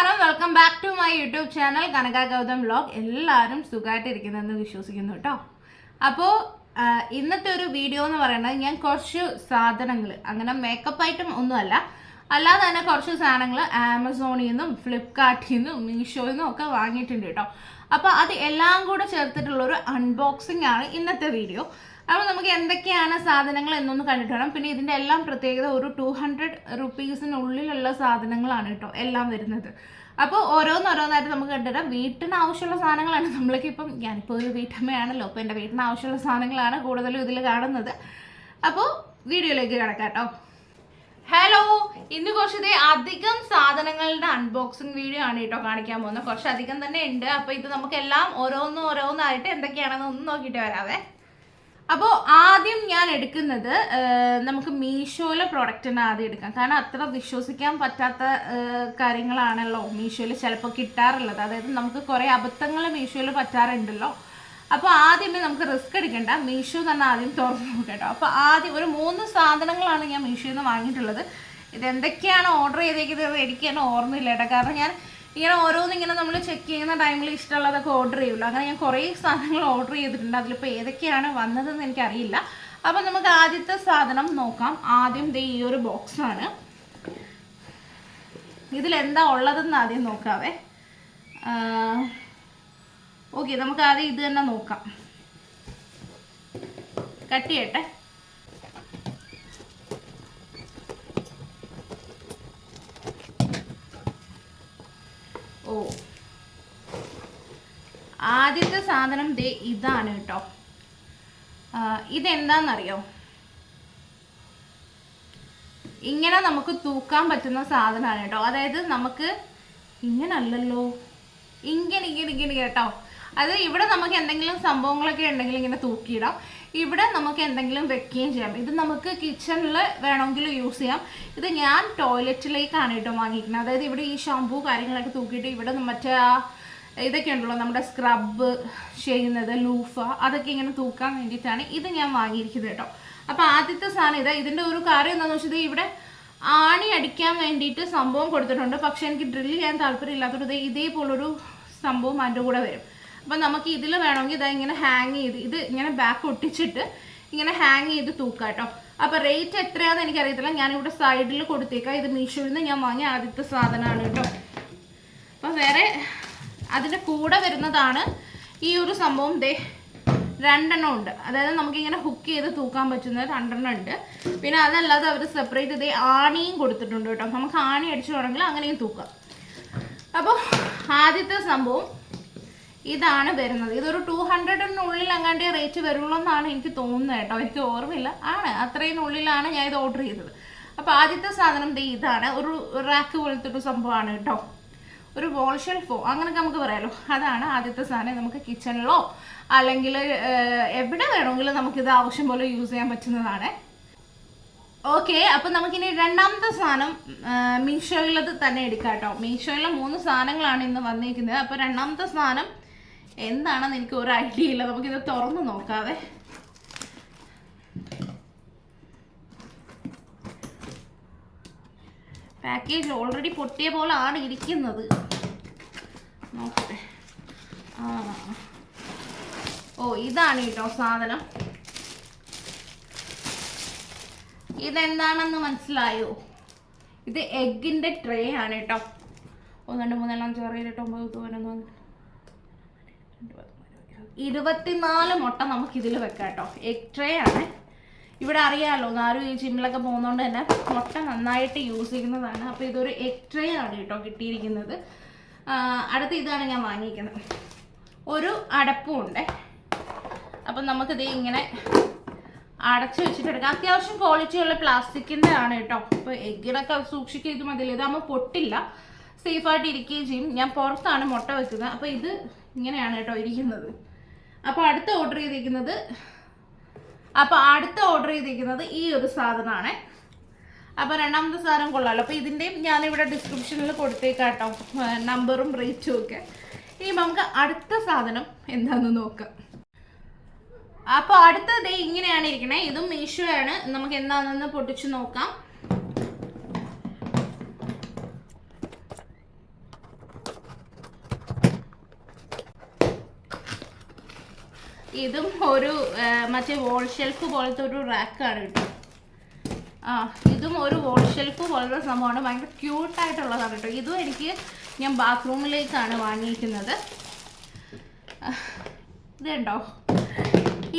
നമസ്കാരം, welcome back to my YouTube channel Kanaka Gautam vlog. എല്ലാവരും സുഖമായിട്ടിരിക്കുന്നതെന്ന് വിശ്വസിക്കുന്നു കേട്ടോ. അപ്പോൾ ഇന്നത്തെ ഒരു വീഡിയോ എന്ന് പറയുന്നത് ഞാൻ കുറച്ച് സാധനങ്ങൾ, അങ്ങനെ മേക്കപ്പ് ഐറ്റം ഒന്നുമല്ല, അല്ലാതെ തന്നെ കുറച്ച് സാധനങ്ങൾ ആമസോണിൽ നിന്നും ഫ്ലിപ്കാർട്ടിൽ നിന്നും മീഷോയിൽ നിന്നും ഒക്കെ വാങ്ങിയിട്ടുണ്ട് കേട്ടോ. അപ്പോൾ അത് എല്ലാം കൂടെ ചേർത്തിട്ടുള്ളൊരു അൺബോക്സിംഗ് ആണ് ഇന്നത്തെ വീഡിയോ. അപ്പോൾ നമുക്ക് എന്തൊക്കെയാണ് സാധനങ്ങൾ എന്നൊന്ന് കണ്ടിട്ട് വേണം. പിന്നെ ഇതിൻ്റെ എല്ലാം പ്രത്യേകത ഒരു 200 റുപ്പീസിനുള്ളിലുള്ള സാധനങ്ങളാണ് കേട്ടോ എല്ലാം വരുന്നത്. അപ്പോൾ ഓരോന്നോരോന്നായിട്ട് നമുക്ക് കണ്ടിട്ട് വീട്ടിന് ആവശ്യമുള്ള സാധനങ്ങളാണ്. നമ്മൾക്ക് ഞാനിപ്പോൾ ഒരു വീട്ടമ്മയാണല്ലോ, അപ്പോൾ എൻ്റെ വീട്ടിന് ആവശ്യമുള്ള സാധനങ്ങളാണ് കൂടുതലും ഇതിൽ കാണുന്നത്. അപ്പോൾ വീഡിയോയിലേക്ക് കിടക്കാം കേട്ടോ. ഹലോ, ഇന്ന് കുറച്ച് അധികം സാധനങ്ങളുടെ അൺബോക്സിങ് വീഡിയോ ആണ് കേട്ടോ കാണിക്കാൻ പോകുന്നത്. കുറച്ചധികം തന്നെ ഉണ്ട്. അപ്പോൾ ഇത് നമുക്കെല്ലാം ഓരോന്നായിട്ട് എന്തൊക്കെയാണെന്ന് ഒന്ന് നോക്കിയിട്ട് വരാവേ. അപ്പോൾ ആദ്യം ഞാൻ എടുക്കുന്നത് നമുക്ക് മീഷോയിലെ പ്രോഡക്റ്റിന് ആദ്യം എടുക്കാം. കാരണം അത്ര വിശ്വസിക്കാൻ പറ്റാത്ത കാര്യങ്ങളാണല്ലോ മീഷോയിൽ ചിലപ്പോൾ കിട്ടാറുള്ളത്. അതായത് നമുക്ക് കുറേ അബദ്ധങ്ങൾ മീഷോയിൽ പറ്റാറുണ്ടല്ലോ. അപ്പോൾ ആദ്യമേ നമുക്ക് റിസ്ക് എടുക്കേണ്ട, മീഷോ തന്നെ ആദ്യം തുറന്ന് നോക്കട്ടോ. അപ്പോൾ ആദ്യം ഒരു 3 സാധനങ്ങളാണ് ഞാൻ മീഷോയിൽ നിന്ന് വാങ്ങിയിട്ടുള്ളത്. ഇതെന്തൊക്കെയാണ് ഓർഡർ ചെയ്തേക്കുന്നത് എനിക്ക് തന്നെ ഓർമ്മയില്ല കേട്ടോ. കാരണം ഞാൻ ഇങ്ങനെ ഓരോന്നിങ്ങനെ നമ്മൾ ചെക്ക് ചെയ്യുന്ന ടൈമിൽ ഇഷ്ടമുള്ളതൊക്കെ ഓർഡർ ചെയ്യുള്ളൂ. അങ്ങനെ ഞാൻ കുറേ സാധനങ്ങൾ ഓർഡർ ചെയ്തിട്ടുണ്ട്. അതിലിപ്പോൾ ഏതൊക്കെയാണ് വന്നതെന്ന് എനിക്കറിയില്ല. അപ്പം നമുക്ക് ആദ്യത്തെ സാധനം നോക്കാം. ആദ്യം ഈ ഒരു ബോക്സാണ്. ഇതിലെന്താ ഉള്ളതെന്ന് ആദ്യം നോക്കാവേ. ഓക്കെ, നമുക്ക് ആദ്യം ഇത് തന്നെ നോക്കാം. കട്ട് ചെയ്യട്ടെ. ആദ്യത്തെ സാധനം ഇതാണ് കേട്ടോ. ഇതെന്താണെന്നറിയോ? ഇങ്ങനെ നമുക്ക് തൂക്കാൻ പറ്റുന്ന സാധനമാണ് കേട്ടോ. അതായത് നമുക്ക് ഇങ്ങനെ അല്ലല്ലോ, ഇങ്ങനെ കേട്ടോ. അത് ഇവിടെ നമുക്ക് എന്തെങ്കിലും സംഭവങ്ങളൊക്കെ ഉണ്ടെങ്കിൽ ഇങ്ങനെ തൂക്കിയിടാം. ഇവിടെ നമുക്ക് എന്തെങ്കിലും വെക്കുകയും ചെയ്യാം. ഇത് നമുക്ക് കിച്ചണിൽ വേണമെങ്കിൽ യൂസ് ചെയ്യാം. ഇത് ഞാൻ ടോയ്ലറ്റിലേക്കാണ് കേട്ടോ വാങ്ങിക്കുന്നത്. അതായത് ഇവിടെ ഈ ഷാമ്പൂ കാര്യങ്ങളൊക്കെ തൂക്കിയിട്ട് ഇവിടെ മറ്റേ ഇതൊക്കെ ഉണ്ടല്ലോ നമ്മുടെ സ്ക്രബ് ചെയ്യുന്നത്, ലൂഫ, അതൊക്കെ ഇങ്ങനെ തൂക്കാൻ വേണ്ടിയിട്ടാണ് ഇത് ഞാൻ വാങ്ങിയിരിക്കുന്നത് കേട്ടോ. അപ്പോൾ ആദ്യത്തെ സാധനം ഇതിൻ്റെ ഒരു കാര്യം എന്താണെന്ന് വെച്ചാൽ ഇവിടെ ആണി അടിക്കാൻ വേണ്ടിയിട്ട് സംഭവം കൊടുത്തിട്ടുണ്ട്. പക്ഷെ എനിക്ക് ഡ്രില്ല് ചെയ്യാൻ താല്പര്യമില്ലാത്തത് ഇതേപോലൊരു സംഭവം അതിൻ്റെ കൂടെ വരും. അപ്പം നമുക്ക് ഇതിൽ വേണമെങ്കിൽ ഇങ്ങനെ ഹാങ് ചെയ്ത് ഇത് ഇങ്ങനെ ബാക്ക് ഒട്ടിച്ചിട്ട് ഇങ്ങനെ ഹാങ് ചെയ്ത് തൂക്കാം കേട്ടോ. അപ്പോൾ റേറ്റ് എത്രയാണെന്ന് എനിക്കറിയത്തില്ല. ഞാനിവിടെ സൈഡിൽ കൊടുത്തേക്കാം. ഇത് മീഷോയിൽ നിന്ന് ഞാൻ വാങ്ങിയ ആദ്യത്തെ സാധനമാണ് കേട്ടോ. അപ്പം വേറെ അതിൻ്റെ കൂടെ വരുന്നതാണ് ഈ ഒരു സംഭവം. 2 ഉണ്ട്. അതായത് നമുക്കിങ്ങനെ ഹുക്ക് ചെയ്ത് തൂക്കാൻ പറ്റുന്ന 2 ഉണ്ട്. പിന്നെ അതല്ലാതെ അവർ സെപ്പറേറ്റ് ആണിയും കൊടുത്തിട്ടുണ്ട് കേട്ടോ. നമുക്ക് ആണി അടിച്ചു വേണമെങ്കിൽ അങ്ങനെയും തൂക്കാം. അപ്പോൾ ആദ്യത്തെ സംഭവം ഇതാണ് വരുന്നത്. ഇതൊരു 200-നുള്ളിൽ അങ്ങാണ്ട് റേറ്റ് വരുള്ളൂ എന്നാണ് എനിക്ക് തോന്നുന്നത് കേട്ടോ. എനിക്ക് ഓർമ്മയില്ല. അത്രയിനുള്ളിലാണ് ഞാൻ ഇത് ഓർഡർ ചെയ്തത്. അപ്പോൾ ആദ്യത്തെ സാധനം ഇതാണ്. ഒരു റാക്ക് പോലത്തെ ഒരു സംഭവമാണ് കേട്ടോ. ഒരു വാൾ ഷെൽഫോ അങ്ങനെയൊക്കെ നമുക്ക് പറയാമല്ലോ. അതാണ് ആദ്യത്തെ സാധനം. നമുക്ക് കിച്ചണിലോ അല്ലെങ്കിൽ എവിടെ വേണമെങ്കിലും നമുക്കിത് ആവശ്യം പോലെ യൂസ് ചെയ്യാൻ പറ്റുന്നതാണ്. ഓക്കെ, അപ്പം നമുക്കിനി രണ്ടാമത്തെ സാധനം മീഷോയിലത് തന്നെ എടുക്കാം കേട്ടോ. മീഷോയിലെ 3 സാധനങ്ങളാണ് ഇന്ന് വന്നിരിക്കുന്നത്. അപ്പോൾ രണ്ടാമത്തെ സാധനം എന്താണെന്ന് എനിക്ക് ഒരു ഐഡിയ ഇല്ല. നമുക്കിത് തുറന്ന് നോക്കാവേ. പാക്കേജ് ഓൾറെഡി പൊട്ടിയ പോലെ ആണ് ഇരിക്കുന്നത്. നോക്കട്ടെ. ഇതാണ് കേട്ടോ സാധനം. ഇതെന്താണെന്ന് മനസ്സിലായോ? ഇത് എഗ്ഗിൻ്റെ ട്രേ ആണ് കേട്ടോ. 1 2 3 4 5 6 7 8 9 10 24 മുട്ട നമുക്കിതിൽ വെക്കാം കേട്ടോ. എഗ് ട്രേ ആണ്. ഇവിടെ അറിയാമല്ലോ, ആരും ഈ ജിമ്മിലൊക്കെ പോകുന്നതുകൊണ്ട് തന്നെ മുട്ട നന്നായിട്ട് യൂസ് ചെയ്യുന്നതാണ്. അപ്പോൾ ഇതൊരു എഗ് ട്രേ ആണ് കേട്ടോ കിട്ടിയിരിക്കുന്നത്. അടുത്ത് ഇതാണ് ഞാൻ വാങ്ങിയിരിക്കുന്നത്. ഒരു അടപ്പും ഉണ്ട്. അപ്പം നമുക്കിത് ഇങ്ങനെ അടച്ച് വെച്ചിട്ടെടുക്കാം. അത്യാവശ്യം ക്വാളിറ്റിയുള്ള പ്ലാസ്റ്റിക്കിൻ്റെ ആണ് കേട്ടോ. അപ്പോൾ എഗ്ഗിനൊക്കെ സൂക്ഷിക്കുക മതിയില്ല. ഇതാകുമ്പോൾ പൊട്ടില്ല, സേഫായിട്ട് ഇരിക്കുകയും ചെയ്യും. ഞാൻ പുറത്താണ് മുട്ട വെക്കുന്നത്. അപ്പോൾ ഇത് ഇങ്ങനെയാണ് കേട്ടോ ഇരിക്കുന്നത്. അപ്പോൾ അടുത്ത ഓർഡർ ചെയ്തിരിക്കുന്നത് ഈ ഒരു സാധനമാണ്. അപ്പോൾ രണ്ടാമത്തെ സാധനം കൊള്ളാമല്ലോ. അപ്പോൾ ഇതിൻ്റെയും ഞാനിവിടെ ഡിസ്ക്രിപ്ഷനിൽ കൊടുത്തേക്കാം കേട്ടോ, നമ്പറും റേറ്റും ഒക്കെ. ഇനി നമുക്ക് അടുത്ത സാധനം എന്താണെന്ന് നോക്കാം. അപ്പോൾ അടുത്തത് ഇങ്ങനെയാണ് ഇരിക്കണേ. ഇതും മീഷോയാണ്. നമുക്ക് എന്താണെന്ന് പൊട്ടിച്ച് നോക്കാം. ഇതും ഒരു മറ്റേ വോൾ ഷെൽഫ് പോലത്തെ ഒരു റാക്കാണ് കേട്ടോ. ഇതും ഒരു വോൾ ഷെൽഫ് പോലത്തെ സംഭവമാണ്. ഭയങ്കര ക്യൂട്ടായിട്ടുള്ളതാണ് കേട്ടോ. ഇതും എനിക്ക് ഞാൻ ബാത്റൂമിലേക്കാണ് വാങ്ങിയിരിക്കുന്നത്. ഇതുണ്ടോ,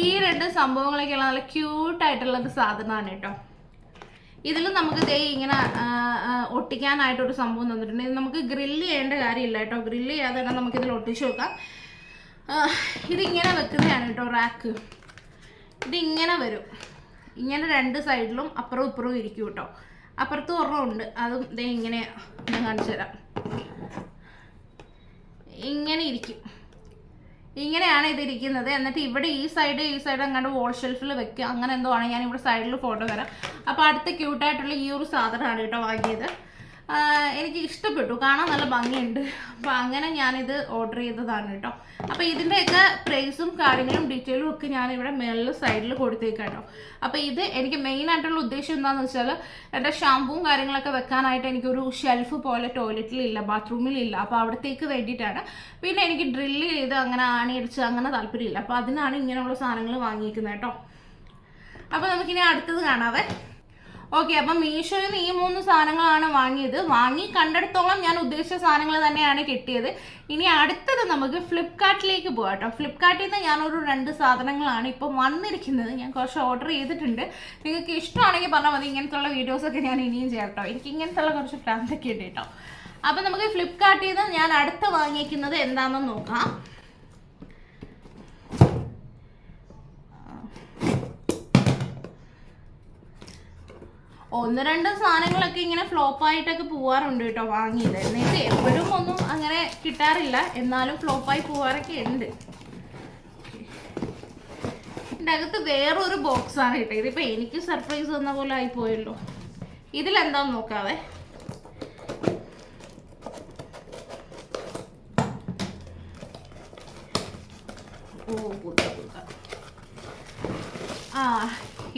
ഈ രണ്ട് സംഭവങ്ങളൊക്കെയുള്ള നല്ല ക്യൂട്ടായിട്ടുള്ളത് സാധനമാണ് കേട്ടോ. ഇതിൽ നമുക്ക് ദേ ഇങ്ങനെ ഒട്ടിക്കാനായിട്ടൊരു സംഭവം തന്നിട്ടുണ്ട്. ഇത് നമുക്ക് ഗ്രില്ല് ചെയ്യേണ്ട കാര്യമില്ല കേട്ടോ. ഗ്രില്ല് ചെയ്യാതെ തന്നെ നമുക്കിതിൽ ഒട്ടിച്ച് വെക്കാം. ഇതിങ്ങനെ വെക്കുന്നതാണ് കേട്ടോ റാക്ക്. ഇതിങ്ങനെ വരും, ഇങ്ങനെ രണ്ട് സൈഡിലും അപ്പുറവും ഇപ്പുറവും ഇരിക്കും കേട്ടോ. അപ്പുറത്തും ഒരെണ്ണം ഉണ്ട്, അതും ദേ ഇങ്ങനെ ഞാൻ കാണിച്ചു തരാം. ഇങ്ങനെ ഇരിക്കും, ഇങ്ങനെയാണ് ഇതിരിക്കുന്നത്. എന്നിട്ട് ഇവിടെ ഈ സൈഡ് അങ്ങോട്ട് വോൾ ഷെൽഫിൽ വെക്കുക, അങ്ങനെ എന്തോ ആണ്. ഞാൻ ഇവിടെ സൈഡിൽ ഫോട്ടോ തരാം. അപ്പോൾ അടുത്ത ക്യൂട്ടായിട്ടുള്ള ഈ ഒരു സാധനമാണ് കേട്ടോ വാങ്ങിയത്. എനിക്ക് ഇഷ്ടപ്പെട്ടു, കാണാൻ നല്ല ഭംഗിയുണ്ട്. അപ്പോൾ അങ്ങനെ ഞാനിത് ഓർഡർ ചെയ്തതാണ് കേട്ടോ. അപ്പോൾ ഇതിൻ്റെയൊക്കെ പ്രൈസും കാര്യങ്ങളും ഡീറ്റെയിലും ഒക്കെ ഞാനിവിടെ മേളിൽ സൈഡിൽ കൊടുത്തേക്കാം കേട്ടോ. അപ്പോൾ ഇത് എനിക്ക് മെയിനായിട്ടുള്ള ഉദ്ദേശം എന്താണെന്ന് വെച്ചാൽ, എൻ്റെ ഷാമ്പൂവും കാര്യങ്ങളൊക്കെ വെക്കാനായിട്ട് എനിക്കൊരു ഷെൽഫ് പോലെ ടോയ്ലറ്റിലില്ല, ബാത്റൂമിലില്ല. അപ്പോൾ അവിടത്തേക്ക് വേണ്ടിയിട്ടാണ്. പിന്നെ എനിക്ക് ഡ്രില്ല് ചെയ്ത് അങ്ങനെ ആണിയടിച്ച് അങ്ങനെ താല്പര്യമില്ല. അപ്പോൾ അതിനാണ് ഇങ്ങനെയുള്ള സാധനങ്ങൾ വാങ്ങിയിരിക്കുന്നത് കേട്ടോ. അപ്പോൾ നമുക്കിനി അടുത്തത് കാണാവേ. ഓക്കെ, അപ്പം മീഷോയിൽ നിന്ന് ഈ 3 സാധനങ്ങളാണ് വാങ്ങിയത്. വാങ്ങി കണ്ടെടുത്തോളം ഞാൻ ഉദ്ദേശിച്ച സാധനങ്ങൾ തന്നെയാണ് കിട്ടിയത്. ഇനി അടുത്തത് നമുക്ക് ഫ്ലിപ്കാർട്ടിലേക്ക് പോകാം കേട്ടോ. ഫ്ലിപ്കാർട്ടിൽ നിന്ന് ഞാനൊരു 2 സാധനങ്ങളാണ് ഇപ്പം വന്നിരിക്കുന്നത്. ഞാൻ കുറച്ച് ഓർഡർ ചെയ്തിട്ടുണ്ട്. നിങ്ങൾക്ക് ഇഷ്ടമാണെങ്കിൽ പറഞ്ഞാൽ മതി, ഇങ്ങനത്തുള്ള വീഡിയോസൊക്കെ ഞാൻ ഇനിയും ചെയ്യാം കേട്ടോ. എനിക്ക് ഇങ്ങനത്തുള്ള കുറച്ച് പ്ലാൻസൊക്കെ ഉണ്ട് കേട്ടോ. അപ്പം നമുക്ക് ഫ്ലിപ്കാർട്ടിൽ നിന്ന് ഞാൻ അടുത്ത് വാങ്ങിയിരിക്കുന്നത് എന്താണെന്ന് നോക്കാം. 1-2 സാധനങ്ങളൊക്കെ ഇങ്ങനെ ഫ്ലോപ്പായിട്ടൊക്കെ പോവാറുണ്ട് കേട്ടോ വാങ്ങിയത്. എന്നിട്ട് എപ്പോഴും ഒന്നും അങ്ങനെ കിട്ടാറില്ല, എന്നാലും ഫ്ലോപ്പായി പോവാറൊക്കെ ഉണ്ട്. ഇതിൻ്റെ അകത്ത് വേറൊരു ബോക്സാണ് കേട്ടോ. ഇതിപ്പോൾ എനിക്ക് സർപ്രൈസ് തന്ന പോലെ ആയിപ്പോയല്ലോ. ഇതിലെന്താന്ന് നോക്കാവേ.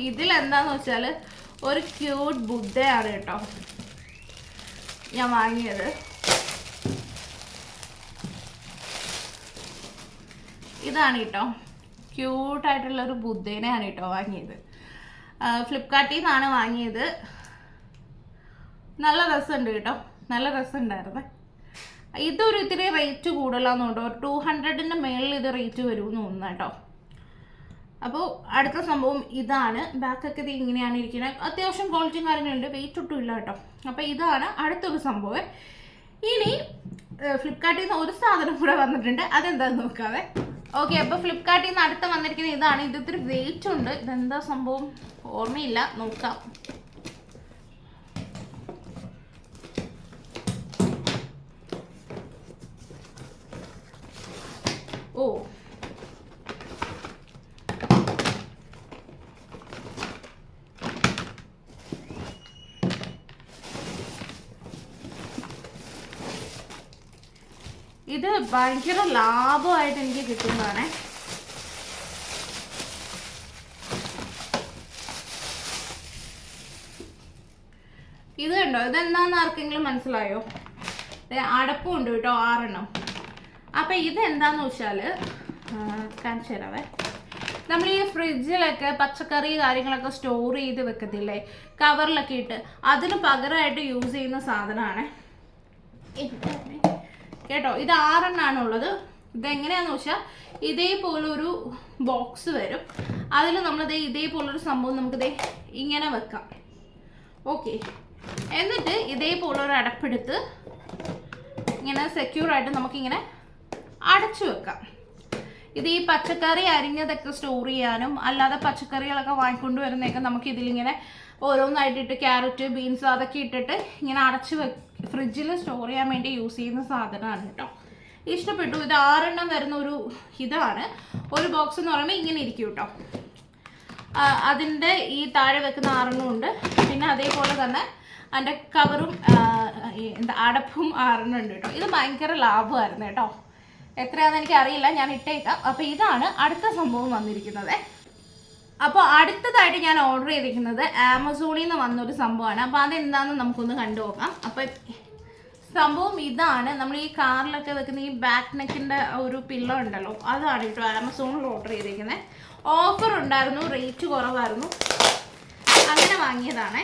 ഇതിലെന്താന്ന് വെച്ചാൽ ഒരു ക്യൂട്ട് ബുദ്ധയാണ് കേട്ടോ ഞാൻ വാങ്ങിയത്. ഇതാണ് കേട്ടോ, ക്യൂട്ടായിട്ടുള്ളൊരു ബുദ്ധേനെയാണ് കേട്ടോ വാങ്ങിയത്. ഫ്ലിപ്കാർട്ടിൽ നിന്നാണ് വാങ്ങിയത്. നല്ല രസമുണ്ട് കേട്ടോ, നല്ല രസമുണ്ടായിരുന്നേ. ഇതൊരു ഇത്തിരി റേറ്റ് കൂടുതലാന്ന് കേട്ടോ. 200-ൻ്റെ മേളിൽ ഇത് റേറ്റ് വരുമെന്ന് തോന്നുന്നു കേട്ടോ. അപ്പോൾ അടുത്ത സംഭവം ഇതാണ്. ബാക്കൊക്കെ ഇത് ഇങ്ങനെയാണ് ഇരിക്കുന്നത്. അത്യാവശ്യം ക്വാളിറ്റിയും കാര്യങ്ങളുണ്ട്, വെയിറ്റ് ഒട്ടും ഇല്ല കേട്ടോ. അപ്പോൾ ഇതാണ് അടുത്തൊരു സംഭവം. ഇനി ഫ്ലിപ്കാർട്ടിൽ നിന്ന് ഒരു സാധനം കൂടെ വന്നിട്ടുണ്ട്, അതെന്താണെന്ന് നോക്കാവേ. ഓക്കെ, അപ്പോൾ ഫ്ലിപ്കാർട്ടിൽ നിന്ന് അടുത്ത് വന്നിരിക്കുന്നത് ഇതാണ്. ഇത് ഇത്തിരി വെയിറ്റ് ഉണ്ട്. ഇതെന്താ സംഭവം ഓർമ്മയില്ല, നോക്കാം. ഓ, ഇത് ഭയങ്കര ലാഭമായിട്ട് എനിക്ക് കിട്ടുന്നതാണ്. ഇത് കണ്ടോ, ഇതെന്താന്ന് ആർക്കെങ്കിലും മനസ്സിലായോ? അടപ്പും ഉണ്ട് കേട്ടോ, 6 എണ്ണം. അപ്പം ഇതെന്താന്ന് വെച്ചാൽ കാണിച്ചു തരാവേ. നമ്മൾ ഈ ഫ്രിഡ്ജിലൊക്കെ പച്ചക്കറി കാര്യങ്ങളൊക്കെ സ്റ്റോർ ചെയ്ത് വെക്കത്തില്ലേ, കവറിലൊക്കെ ഇട്ട്, അതിന് പകരമായിട്ട് യൂസ് ചെയ്യുന്ന സാധനമാണ് കേട്ടോ. ഇത് 6 എണ്ണാണുള്ളത്. ഇതെങ്ങനെയാന്ന് വെച്ചാൽ ഇതേപോലൊരു ബോക്സ് വരും. അതിൽ നമ്മളിതേ ഇതേപോലൊരു സംഭവം നമുക്കിതേ ഇങ്ങനെ വെക്കാം. ഓക്കെ, എന്നിട്ട് ഇതേപോലൊരു അടപ്പെടുത്ത് ഇങ്ങനെ സെക്യൂറായിട്ട് നമുക്കിങ്ങനെ അടച്ചു വെക്കാം. ഇത് ഈ പച്ചക്കറി അരിഞ്ഞതൊക്കെ സ്റ്റോർ ചെയ്യാനും അല്ലാതെ പച്ചക്കറികളൊക്കെ വാങ്ങിക്കൊണ്ട് വരുന്നതൊക്കെ നമുക്ക് ഇതിലിങ്ങനെ ഓരോന്നായിട്ടിട്ട് ക്യാരറ്റ്, ബീൻസ് അതൊക്കെ ഇട്ടിട്ട് ഇങ്ങനെ അടച്ച് ഫ്രിഡ്ജിൽ സ്റ്റോർ ചെയ്യാൻ വേണ്ടി യൂസ് ചെയ്യുന്ന സാധനമാണ് കേട്ടോ. ഇഷ്ടപ്പെട്ടു. ഇത് 6 എണ്ണം വരുന്ന ഒരു ഇതാണ്. ഒരു ബോക്സ് എന്ന് പറയുമ്പോൾ ഇങ്ങനെ ഇരിക്കും കേട്ടോ. അതിൻ്റെ ഈ താഴെ വെക്കുന്ന 6 എണ്ണം ഉണ്ട്. പിന്നെ അതേപോലെ തന്നെ അതിൻ്റെ കവറും എന്താ അടപ്പും 6 എണ്ണം ഉണ്ട് കേട്ടോ. ഇത് ഭയങ്കര ലാഭമായിരുന്നു കേട്ടോ. എത്രയാണെന്ന് എനിക്ക് അറിയില്ല, ഞാൻ ഇട്ടേക്കാം. അപ്പോൾ ഇതാണ് അടുത്ത സംഭവം വന്നിരിക്കുന്നത്. അപ്പോൾ അടുത്തതായിട്ട് ഞാൻ ഓർഡർ ചെയ്തിരിക്കുന്നത് ആമസോണിൽ നിന്ന് വന്നൊരു സംഭവമാണ്. അപ്പോൾ അതെന്താണെന്ന് നമുക്കൊന്ന് കണ്ടു നോക്കാം. അപ്പോൾ സംഭവം ഇതാണ്. നമ്മൾ ഈ കാറിലൊക്കെ വെക്കുന്ന ഈ ബാക്ക് നെക്കിൻ്റെ ഒരു പില്ലോ ഉണ്ടല്ലോ, അതാണ് കേട്ടോ ആമസോണിൽ ഓർഡർ ചെയ്തിരിക്കുന്നത്. ഓഫർ ഉണ്ടായിരുന്നു, റേറ്റ് കുറവായിരുന്നു, അങ്ങനെ വാങ്ങിയതാണ്.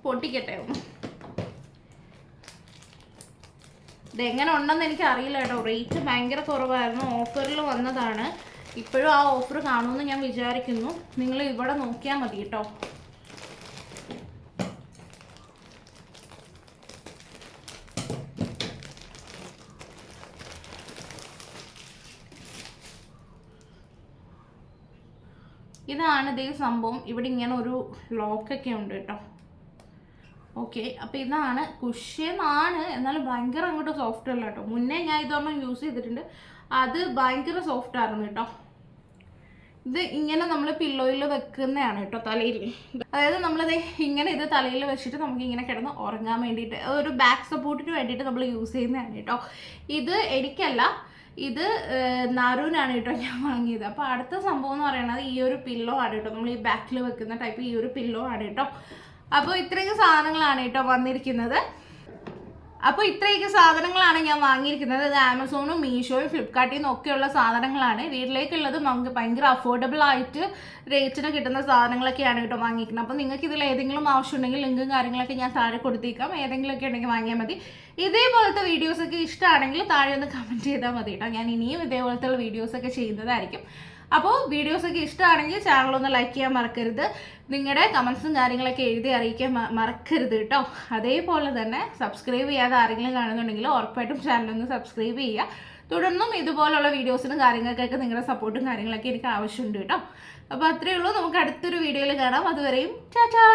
പൊട്ടിക്കട്ടെ ഒന്ന്. ഇതെങ്ങനെ ഉണ്ടെന്ന് എനിക്ക് അറിയില്ല കേട്ടോ. റേറ്റ് ഭയങ്കര കുറവായിരുന്നു, ഓഫറിൽ വന്നതാണ്. ഇപ്പോഴും ആ ഓഫർ കാണുമെന്ന് ഞാൻ വിചാരിക്കുന്നു. നിങ്ങൾ ഇവിടെ നോക്കിയാൽ മതി കേട്ടോ. ഇതാണ് ഇതേ സംഭവം. ഇവിടെ ഇങ്ങനെ ഒരു ലോക്കൊക്കെ ഉണ്ട് കേട്ടോ. ഓക്കെ, അപ്പോൾ ഇതാണ് കുഷ്യനാണ്, എന്നാലും ഭയങ്കര അങ്ങോട്ട് സോഫ്റ്റ് അല്ല കേട്ടോ. മുന്നേ ഞാൻ ഇതൊരെണ്ണം യൂസ് ചെയ്തിട്ടുണ്ട്, അത് ഭയങ്കര സോഫ്റ്റ് ആയിരുന്നു കേട്ടോ. ഇത് ഇങ്ങനെ നമ്മൾ പില്ലോയിൽ വെക്കുന്നതാണ് കേട്ടോ തലയിൽ. അതായത് നമ്മളിത് ഇങ്ങനെ ഇത് തലയിൽ വെച്ചിട്ട് നമുക്ക് ഇങ്ങനെ കിടന്ന് ഉറങ്ങാൻ വേണ്ടിയിട്ട്, ഒരു ബാക്ക് സപ്പോർട്ടിന് വേണ്ടിയിട്ട് നമ്മൾ യൂസ് ചെയ്യുന്നതാണ് കേട്ടോ. ഇത് എനിക്കല്ല, ഇത് നറുവിനാണ് കേട്ടോ ഞാൻ വാങ്ങിയത്. അപ്പോൾ അടുത്ത സംഭവം എന്ന് പറയുന്നത് ഈ ഒരു പില്ലോ ആണ് കേട്ടോ. നമ്മൾ ഈ ബാക്കിൽ വെക്കുന്ന ടൈപ്പ് ഈ ഒരു പില്ലോ ആണ് കേട്ടോ. അപ്പോൾ ഇത്രയൊക്കെ സാധനങ്ങളാണ് കേട്ടോ വന്നിരിക്കുന്നത്. അപ്പോൾ ഇത്രയൊക്കെ സാധനങ്ങളാണ് ഞാൻ വാങ്ങിയിരിക്കുന്നത്. ഇത് ആമസോണും മീഷോയും ഫ്ലിപ്കാർട്ടിൽ നിന്നും ഒക്കെയുള്ള സാധനങ്ങളാണ്. വീട്ടിലേക്കുള്ളത് നമുക്ക് ഭയങ്കര അഫോർഡബിൾ ആയിട്ട് റേറ്റിന് കിട്ടുന്ന സാധനങ്ങളൊക്കെയാണ് കേട്ടോ വാങ്ങിക്കുന്നത്. അപ്പോൾ നിങ്ങൾക്ക് ഇതിൽ ഏതെങ്കിലും ആവശ്യമുണ്ടെങ്കിൽ ലിങ്കും കാര്യങ്ങളൊക്കെ ഞാൻ താഴെ കൊടുത്തേക്കാം. ഏതെങ്കിലുമൊക്കെ ഉണ്ടെങ്കിൽ വാങ്ങിയാൽ മതി. ഇതേപോലത്തെ വീഡിയോസൊക്കെ ഇഷ്ടമാണെങ്കിൽ താഴെ ഒന്ന് കമൻറ്റ് ചെയ്താൽ മതി കേട്ടോ. ഞാൻ ഇനിയും ഇതേപോലത്തെ വീഡിയോസൊക്കെ ചെയ്യുന്നതായിരിക്കും. അപ്പോൾ വീഡിയോസൊക്കെ ഇഷ്ടമാണെങ്കിൽ ചാനലൊന്ന് ലൈക്ക് ചെയ്യാൻ മറക്കരുത്. നിങ്ങളുടെ കമൻസും കാര്യങ്ങളൊക്കെ എഴുതി അറിയിക്കാൻ മറക്കരുത് കേട്ടോ. അതേപോലെ തന്നെ സബ്സ്ക്രൈബ് ചെയ്യാതെ ആരെങ്കിലും കാണുന്നുണ്ടെങ്കിൽ ഉറപ്പായിട്ടും ചാനലൊന്ന് സബ്സ്ക്രൈബ് ചെയ്യുക. തുടർന്നും ഇതുപോലുള്ള വീഡിയോസിനും കാര്യങ്ങൾക്കൊക്കെ നിങ്ങളുടെ സപ്പോർട്ടും കാര്യങ്ങളൊക്കെ എനിക്ക് ആവശ്യമുണ്ട് കേട്ടോ. അപ്പോൾ അത്രയേ ഉള്ളൂ. നമുക്ക് അടുത്തൊരു വീഡിയോയിൽ കാണാം. അതുവരെയും ടാറ്റാ.